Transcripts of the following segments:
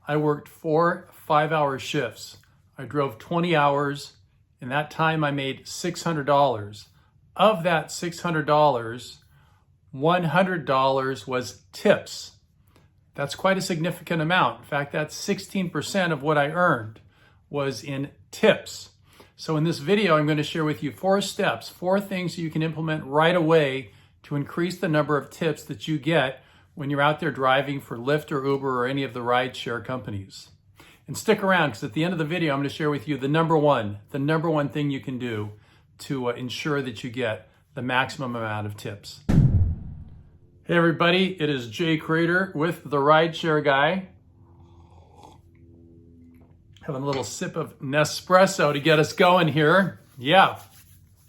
I worked 4 5-hour shifts. I drove 20 hours. In that time, I made $600. Of that $600, $100 was tips. That's quite a significant amount. In fact, that's 16% of what I earned was in tips. So in this video, I'm going to share with you 4 steps, 4 things you can implement right away to increase the number of tips that you get when you're out there driving for Lyft or Uber or any of the rideshare companies. And stick around, because at the end of the video, I'm going to share with you the number one thing you can do to ensure that you get the maximum amount of tips. Hey everybody, it is Jay Crater with the RideShare Guy. Having a little sip of Nespresso to get us going here. Yeah.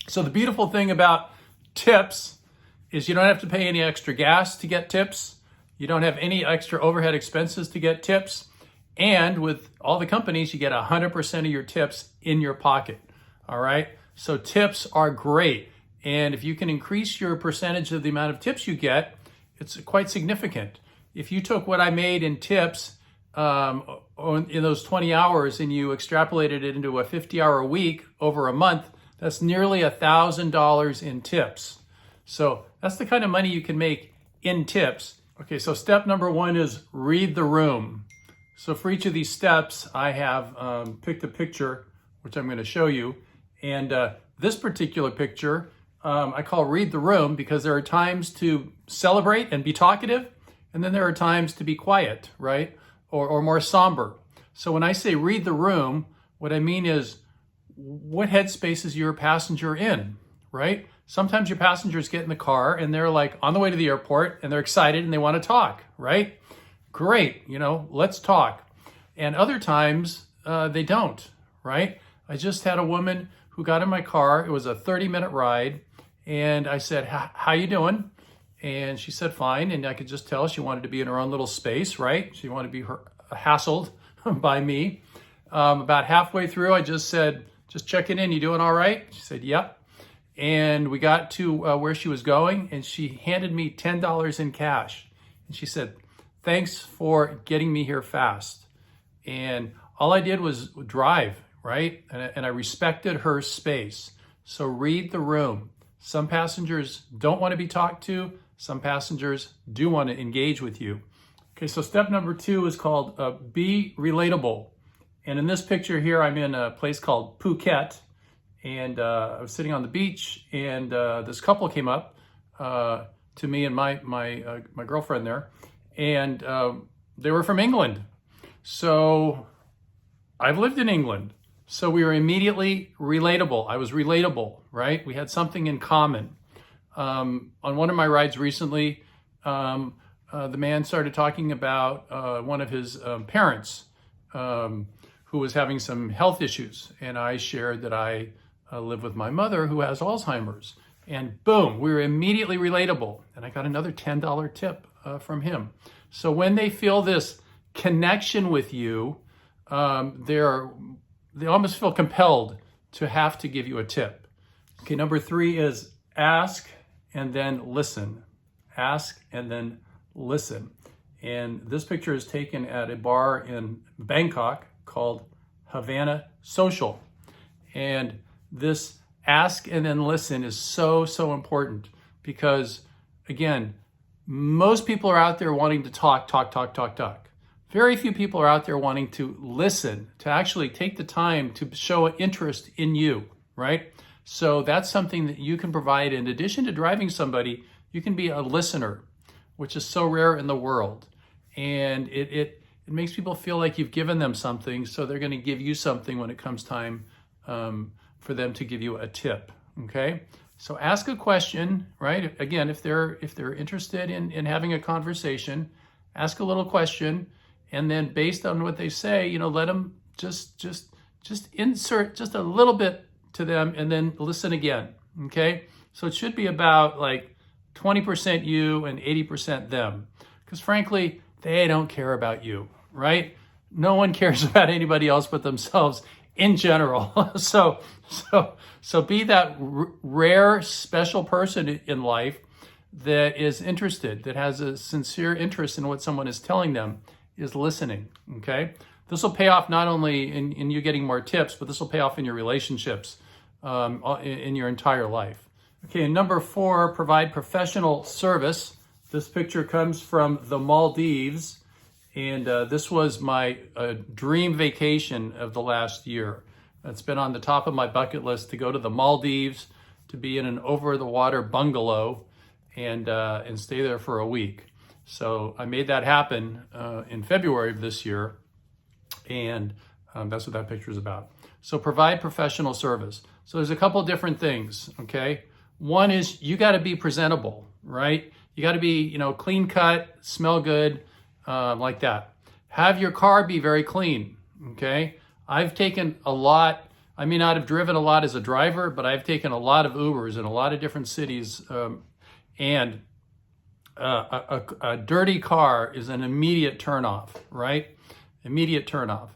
So the beautiful thing about tips is you don't have to pay any extra gas to get tips. You don't have any extra overhead expenses to get tips. And with all the companies, you get 100% of your tips in your pocket. All right. So tips are great. And if you can increase your percentage of the amount of tips you get, it's quite significant. If you took what I made in tips in those 20 hours and you extrapolated it into a 50-hour week over a month, that's nearly $1,000 in tips. So that's the kind of money you can make in tips. Okay, so step number 1 is read the room. So for each of these steps, I have picked a picture, which I'm going to show you. And this particular picture, I call read the room because there are times to celebrate and be talkative, and then there are times to be quiet, right? Or more somber. So when I say read the room, what I mean is what headspace is your passenger in, right? Sometimes your passengers get in the car and they're like on the way to the airport and they're excited and they want to talk, right? Great, let's talk. And other times they don't, right? I just had a woman who got in my car. It was a 30-minute ride. And I said, how you doing? And she said, fine. And I could just tell she wanted to be in her own little space, right? She wanted to be hassled by me. About halfway through, I just said, just checking in. You doing all right? She said, yep. And we got to where she was going, and she handed me $10 in cash. And she said, thanks for getting me here fast. And all I did was drive, right? And I respected her space. So read the room. Some passengers don't want to be talked to. Some passengers do want to engage with you. Okay, so step number 2 is called be relatable. And in this picture here, I'm in a place called Phuket. And I was sitting on the beach, and this couple came up to me and my girlfriend there. And they were from England. So I've lived in England. So we were immediately relatable. I was relatable, right? We had something in common. On one of my rides recently, the man started talking about one of his parents who was having some health issues. And I shared that I live with my mother who has Alzheimer's. And boom, we were immediately relatable. And I got another $10 tip from him. So when they feel this connection with you, they almost feel compelled to have to give you a tip. Okay, number 3 is ask and then listen. Ask and then listen. And this picture is taken at a bar in Bangkok called Havana Social. And this ask and then listen is so important because, again, most people are out there wanting to talk. Very few people are out there wanting to listen, to actually take the time to show an interest in you, right? So that's something that you can provide. In addition to driving somebody, you can be a listener, which is so rare in the world. And it makes people feel like you've given them something, so they're going to give you something when it comes time for them to give you a tip, okay? So ask a question, right? Again, if they're interested in having a conversation, ask a little question. And then based on what they say, let them just insert just a little bit to them and then listen again, okay? So it should be about like 20% you and 80% them. Because frankly, they don't care about you, right? No one cares about anybody else but themselves in general. So be that rare, special person in life that is interested, that has a sincere interest in what someone is telling them. is listening, okay? This will pay off not only in you getting more tips, but this will pay off in your relationships in your entire life. Okay, and number 4, provide professional service. This picture comes from the Maldives, and this was my dream vacation of the last year. It's been on the top of my bucket list to go to the Maldives, to be in an over-the-water bungalow and stay there for a week. So I made that happen in February of this year, and that's what that picture is about. So provide professional service. So there's a couple different things, okay? One is you got to be presentable, right? You got to be, clean cut, smell good, like that. Have your car be very clean, okay? I've taken a lot. I may not have driven a lot as a driver, but I've taken a lot of Ubers in a lot of different cities, and a dirty car is an immediate turnoff, right? Immediate turnoff.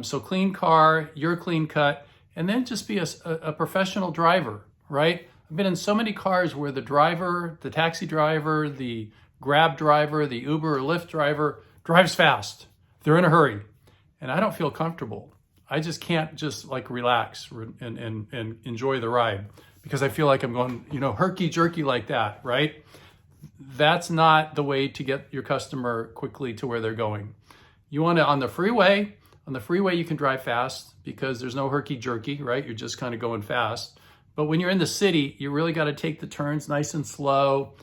So clean car, you're clean cut, and then just be a professional driver, right? I've been in so many cars where the driver, the taxi driver, the Grab driver, the Uber or Lyft driver drives fast. They're in a hurry, and I don't feel comfortable. I just can't just relax and enjoy the ride because I feel like I'm going, herky-jerky like that, right? That's not the way to get your customer quickly to where they're going. You want to, on the freeway you can drive fast because there's no herky-jerky, right? You're just kind of going fast. But when you're in the city, you really got to take the turns nice and slow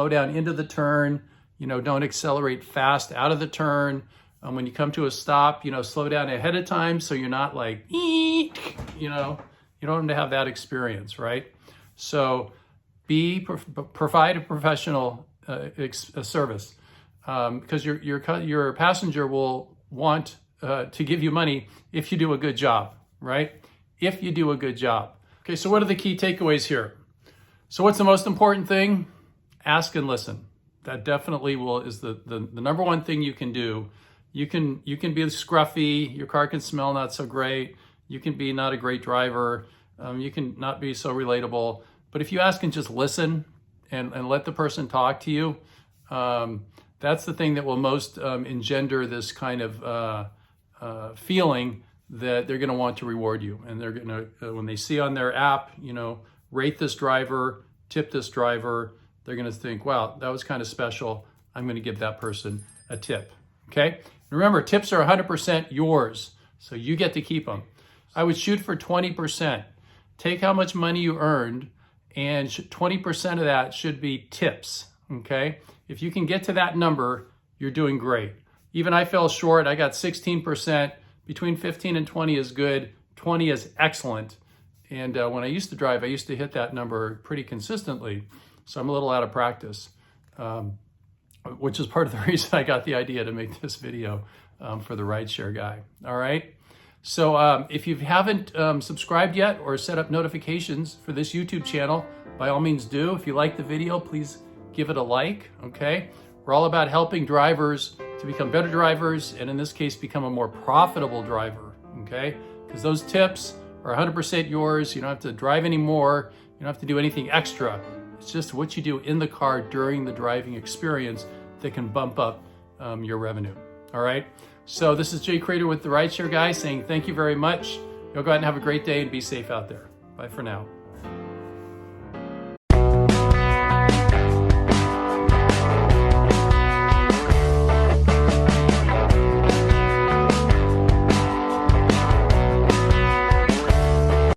down into the turn, don't accelerate fast out of the turn. When you come to a stop, slow down ahead of time so you're not like, you don't want to have that experience, right? So provide a professional service because your passenger will want to give you money if you do a good job, right? If you do a good job. Okay, so what are the key takeaways here? So what's the most important thing? Ask and listen. That definitely is the number one thing you can do. You can be scruffy, your car can smell not so great, you can be not a great driver, you can not be so relatable, but if you ask and just listen and let the person talk to you, that's the thing that will most engender this kind of feeling that they're going to want to reward you. And they're going to, when they see on their app, rate this driver, tip this driver, they're going to think, wow, that was kind of special. I'm going to give that person a tip. Okay. Remember, tips are 100% yours, so you get to keep them. I would shoot for 20%. Take how much money you earned, and 20% of that should be tips. Okay. If you can get to that number, you're doing great. Even I fell short. I got 16%. Between 15 and 20 is good. 20 is excellent. And when I used to drive, I used to hit that number pretty consistently. So I'm a little out of practice, which is part of the reason I got the idea to make this video for the RideShare Guy. All right. So if you haven't subscribed yet or set up notifications for this YouTube channel, by all means do. If you like the video, please give it a like. Okay. We're all about helping drivers to become better drivers, and in this case, become a more profitable driver, okay? Because those tips are 100% yours. You don't have to drive anymore. You don't have to do anything extra. It's just what you do in the car during the driving experience that can bump up your revenue, all right? So this is Jay Crater with the RideShare Guy saying thank you very much. You'll go out and have a great day and be safe out there. Bye for now.